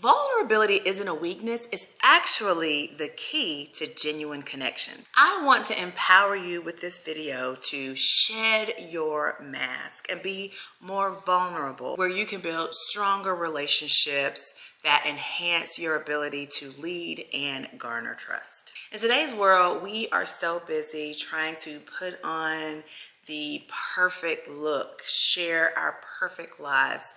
Vulnerability isn't a weakness, it's actually the key to genuine connection. I want to empower you with this video to shed your mask and be more vulnerable, where you can build stronger relationships that enhance your ability to lead and garner trust. In today's world, we are so busy trying to put on the perfect look, share our perfect lives,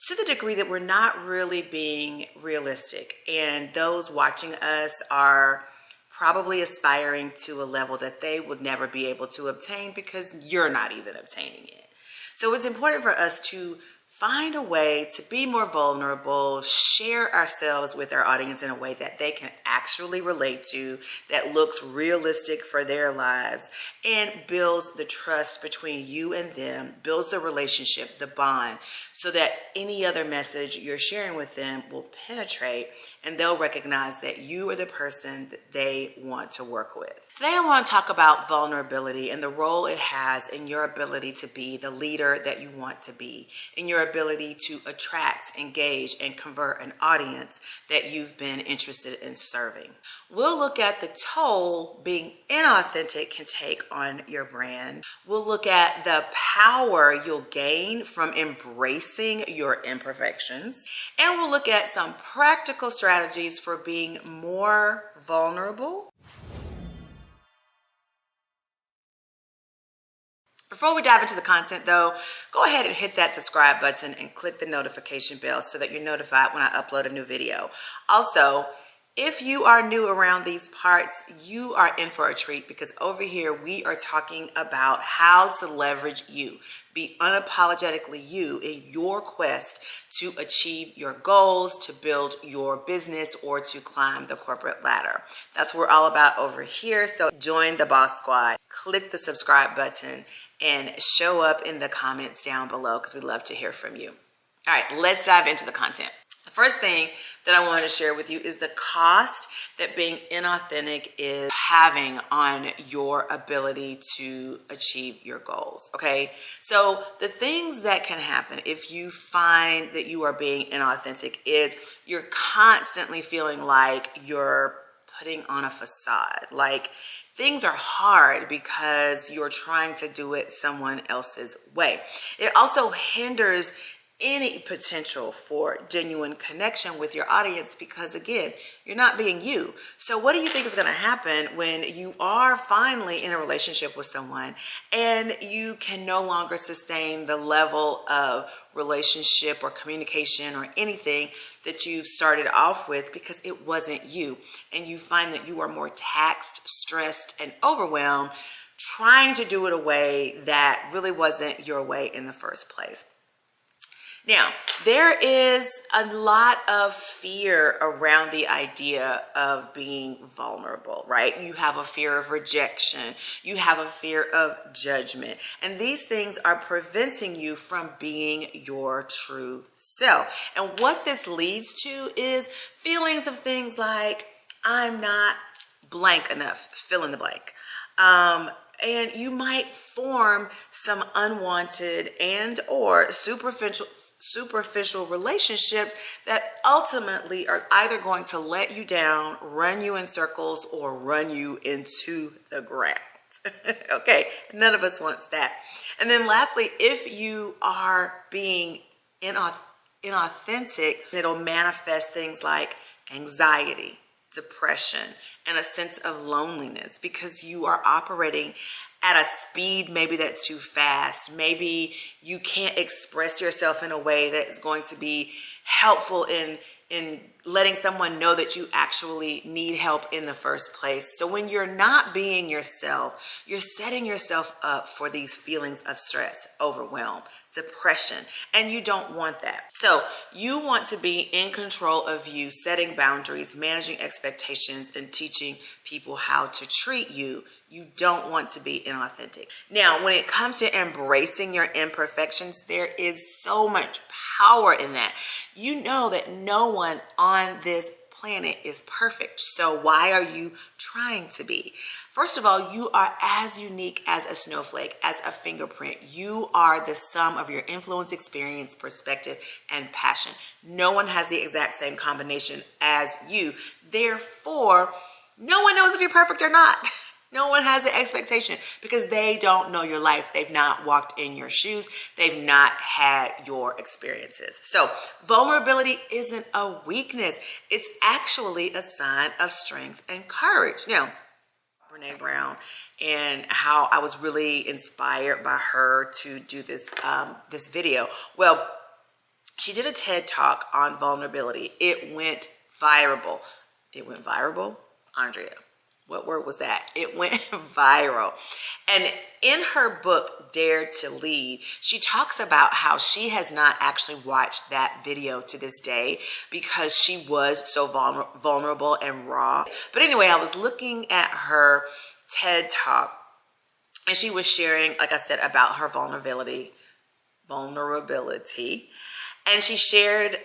to the degree that we're not really being realistic. And those watching us are probably aspiring to a level that they would never be able to obtain because you're not even obtaining it. So it's important for us to find a way to be more vulnerable, share ourselves with our audience in a way that they can actually relate to, that looks realistic for their lives, and builds the trust between you and them, builds the relationship, the bond, so that any other message you're sharing with them will penetrate and they'll recognize that you are the person that they want to work with. Today I want to talk about vulnerability and the role it has in your ability to be the leader that you want to be, in your ability to attract, engage, and convert an audience that you've been interested in serving. We'll look at the toll being inauthentic can take on your brand. We'll look at the power you'll gain from embracing your imperfections. And we'll look at some practical strategies for being more vulnerable. Before we dive into the content though, go ahead and hit that subscribe button and click the notification bell so that you're notified when I upload a new video. Also, if you are new around these parts, you are in for a treat, because over here we are talking about how to leverage you, be unapologetically you in your quest to achieve your goals, to build your business, or to climb the corporate ladder. That's what we're all about over here. So join the Boss Squad, click the subscribe button, and show up in the comments down below because we'd love to hear from you. All right, let's dive into the content. The first thing that I wanted to share with you is the cost that being inauthentic is having on your ability to achieve your goals, okay? So the things that can happen if you find that you are being inauthentic is you're constantly feeling like you're putting on a facade, like things are hard because you're trying to do it someone else's way. It also hinders any potential for genuine connection with your audience because, again, you're not being you. So what do you think is going to happen when you are finally in a relationship with someone and you can no longer sustain the level of relationship or communication or anything that you started off with because it wasn't you, and you find that you are more taxed, stressed, and overwhelmed trying to do it a way that really wasn't your way in the first place? Now, there is a lot of fear around the idea of being vulnerable, right? You have a fear of rejection. You have a fear of judgment. And these things are preventing you from being your true self. And what this leads to is feelings of things like, I'm not blank enough, fill in the blank. And you might form some unwanted and or superficial relationships that ultimately are either going to let you down, run you in circles, or run you into the ground. Okay, none of us wants that. And then lastly, if you are being inauthentic, it'll manifest things like anxiety, depression, and a sense of loneliness because you are operating at a speed maybe that's too fast. Maybe you can't express yourself in a way that is going to be helpful in letting someone know that you actually need help in the first place. So when you're not being yourself, you're setting yourself up for these feelings of stress, overwhelm, depression, and you don't want that. So you want to be in control of you, setting boundaries, managing expectations, and teaching people how to treat you. You don't want to be inauthentic. Now, when it comes to embracing your imperfections, there is so much power in that. You know that no one on this planet is perfect. So why are you trying to be? First of all, you are as unique as a snowflake, as a fingerprint. You are the sum of your influence, experience, perspective, and passion. No one has the exact same combination as you. Therefore, no one knows if you're perfect or not. No one has an expectation because they don't know your life. They've not walked in your shoes. They've not had your experiences. So vulnerability isn't a weakness. It's actually a sign of strength and courage. Now, Brene Brown, and how I was really inspired by her to do this this video. Well, she did a TED Talk on vulnerability. It went viral. It went viral, Andrea. What word was that? It went viral. And in her book, Dare to Lead, she talks about how she has not actually watched that video to this day because she was so vulnerable and raw. But anyway, I was looking at her TED Talk and she was sharing, like I said, about her vulnerability. And she shared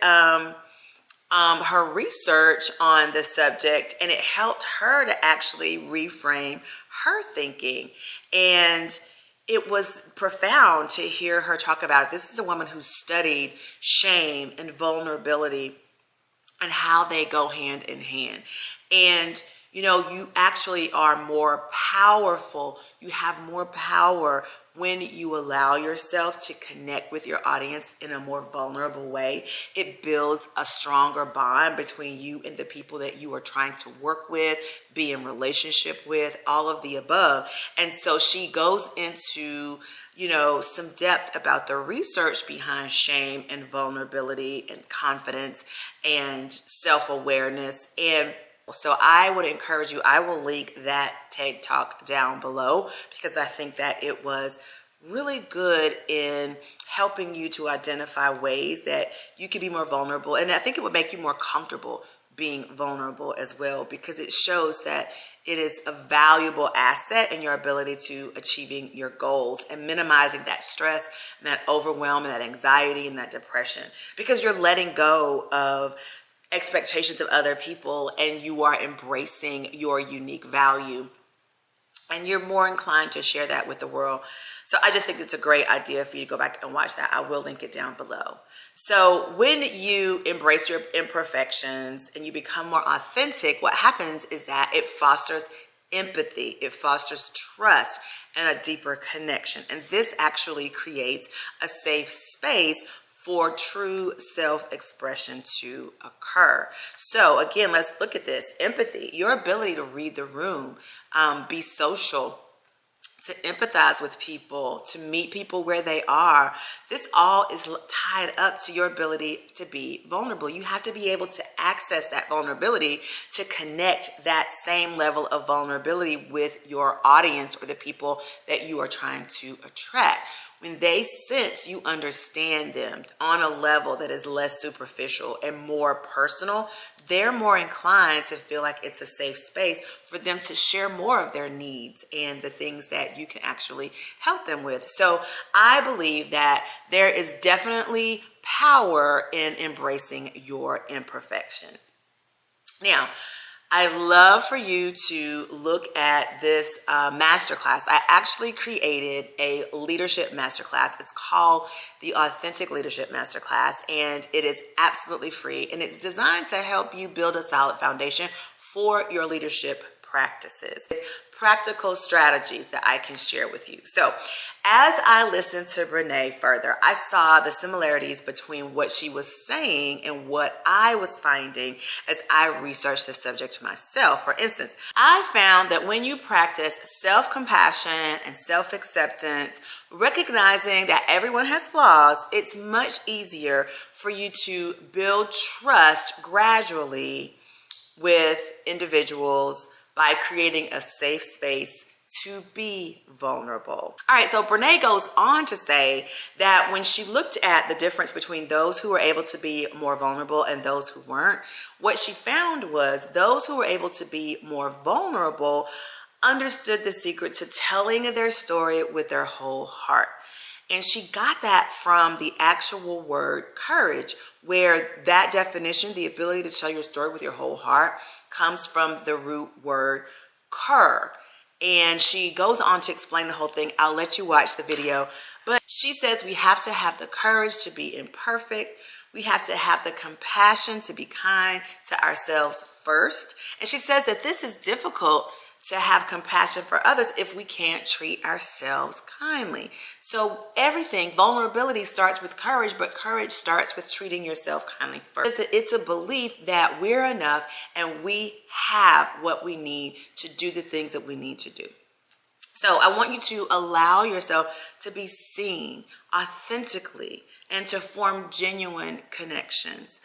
her research on the subject, and it helped her to actually reframe her thinking. And it was profound to hear her talk about it. This is a woman who studied shame and vulnerability and how they go hand in hand. And you know, you actually are more powerful. You have more power when you allow yourself to connect with your audience in a more vulnerable way. It builds a stronger bond between you and the people that you are trying to work with, be in relationship with, all of the above. And so she goes into, you know, some depth about the research behind shame and vulnerability and confidence and self-awareness. And so I would encourage you, I will link that TED Talk down below because I think that it was really good in helping you to identify ways that you can be more vulnerable. And I think it would make you more comfortable being vulnerable as well, because it shows that it is a valuable asset in your ability to achieving your goals and minimizing that stress and that overwhelm and that anxiety and that depression, because you're letting go of expectations of other people and you are embracing your unique value and you're more inclined to share that with the world. So I just think it's a great idea for you to go back and watch that. I will link it down below. So when you embrace your imperfections and you become more authentic, what happens is that it fosters empathy, it fosters trust and a deeper connection. And this actually creates a safe space for true self-expression to occur. So again, let's look at this. Empathy, your ability to read the room, be social, to empathize with people, to meet people where they are. This all is tied up to your ability to be vulnerable. You have to be able to access that vulnerability to connect that same level of vulnerability with your audience or the people that you are trying to attract. When they sense you understand them on a level that is less superficial and more personal, they're more inclined to feel like it's a safe space for them to share more of their needs and the things that you can actually help them with. So I believe that there is definitely power in embracing your imperfections. Now, I'd love for you to look at this masterclass. I actually created a leadership masterclass. It's called the Authentic Leadership Masterclass, and it is absolutely free, and it's designed to help you build a solid foundation for your leadership practices. Practical strategies that I can share with you. So as I listened to Brene further, I saw the similarities between what she was saying and what I was finding as I researched the subject myself. For instance, I found that when you practice self-compassion and self-acceptance, recognizing that everyone has flaws, it's much easier for you to build trust gradually with individuals by creating a safe space to be vulnerable. All right, so Brene goes on to say that when she looked at the difference between those who were able to be more vulnerable and those who weren't, what she found was those who were able to be more vulnerable understood the secret to telling their story with their whole heart. And she got that from the actual word courage, where that definition, the ability to tell your story with your whole heart, comes from the root word cur. And she goes on to explain the whole thing. I'll let you watch the video. But she says we have to have the courage to be imperfect. We have to have the compassion to be kind to ourselves first. And she says that this is difficult to have compassion for others if we can't treat ourselves kindly. So everything, vulnerability starts with courage, but courage starts with treating yourself kindly first. It's a belief that we're enough and we have what we need to do the things that we need to do. So I want you to allow yourself to be seen authentically and to form genuine connections.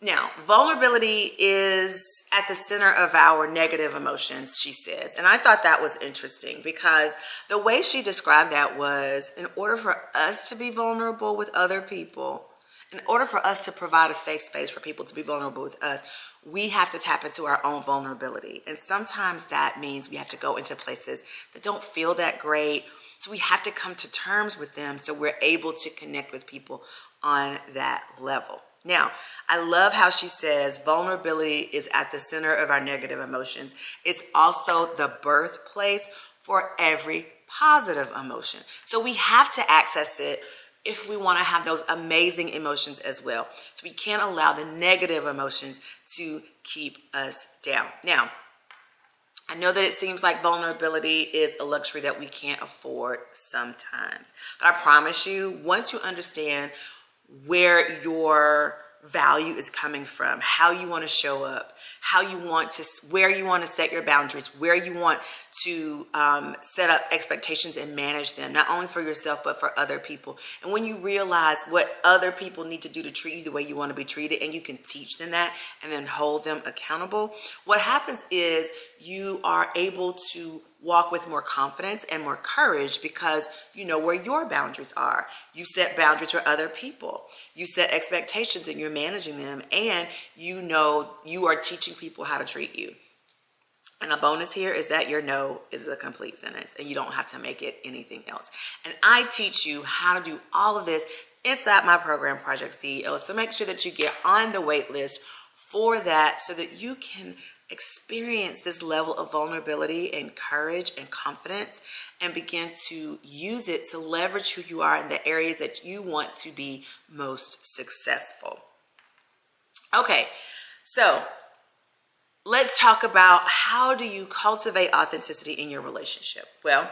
Now, vulnerability is at the center of our negative emotions, she says. And I thought that was interesting because the way she described that was, in order for us to be vulnerable with other people, in order for us to provide a safe space for people to be vulnerable with us, we have to tap into our own vulnerability. And sometimes that means we have to go into places that don't feel that great. So we have to come to terms with them so we're able to connect with people on that level. Now, I love how she says vulnerability is at the center of our negative emotions. It's also the birthplace for every positive emotion. So we have to access it if we want to have those amazing emotions as well. So we can't allow the negative emotions to keep us down. Now, I know that it seems like vulnerability is a luxury that we can't afford sometimes. But I promise you, once you understand where your value is coming from, how you want to show up, where you want to set your boundaries, where you want to set up expectations and manage them, not only for yourself, but for other people. And when you realize what other people need to do to treat you the way you want to be treated, and you can teach them that and then hold them accountable, what happens is you are able to walk with more confidence and more courage because you know where your boundaries are. You set boundaries for other people. You set expectations and you're managing them, and you know you are teaching people how to treat you. And a bonus here is that your no is a complete sentence and you don't have to make it anything else. And I teach you how to do all of this inside my program, Project CEO. So make sure that you get on the wait list for that so that you can experience this level of vulnerability and courage and confidence and begin to use it to leverage who you are in the areas that you want to be most successful. Okay, so let's talk about how do you cultivate authenticity in your relationship. Well,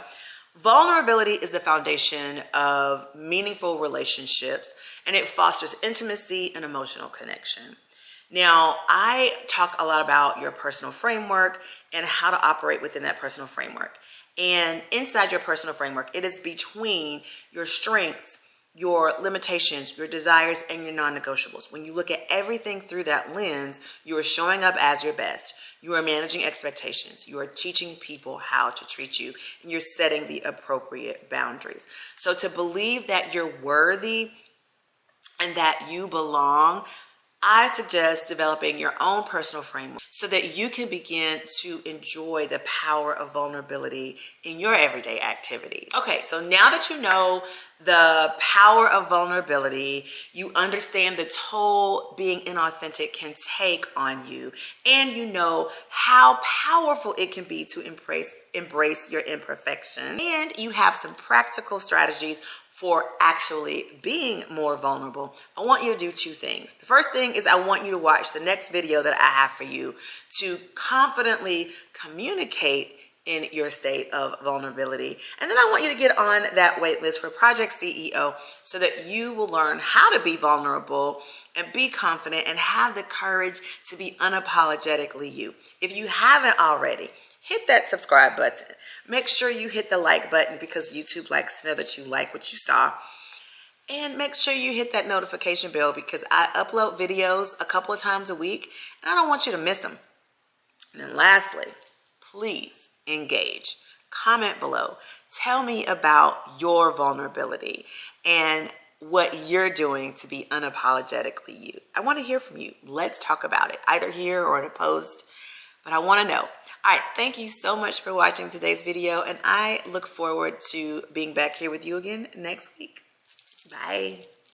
vulnerability is the foundation of meaningful relationships, and it fosters intimacy and emotional connection. Now, I talk a lot about your personal framework and how to operate within that personal framework. And inside your personal framework, it is between your strengths, your limitations, your desires, and your non-negotiables. When you look at everything through that lens, you are showing up as your best. You are managing expectations. You are teaching people how to treat you, and you're setting the appropriate boundaries. So to believe that you're worthy and that you belong, I suggest developing your own personal framework so that you can begin to enjoy the power of vulnerability in your everyday activities. Okay, so now that you know the power of vulnerability, you understand the toll being inauthentic can take on you, and you know how powerful it can be to embrace your imperfections, and you have some practical strategies for actually being more vulnerable. I want you to do two things. The first thing is I want you to watch the next video that I have for you to confidently communicate in your state of vulnerability. And then I want you to get on that wait list for Project CEO so that you will learn how to be vulnerable and be confident and have the courage to be unapologetically you. If you haven't already, hit that subscribe button. Make sure you hit the like button because YouTube likes to know that you like what you saw. And make sure you hit that notification bell because I upload videos a couple of times a week and I don't want you to miss them. And then lastly, please engage. Comment below. Tell me about your vulnerability and what you're doing to be unapologetically you. I want to hear from you. Let's talk about it, either here or in a post, but I want to know. All right, thank you so much for watching today's video, and I look forward to being back here with you again next week. Bye.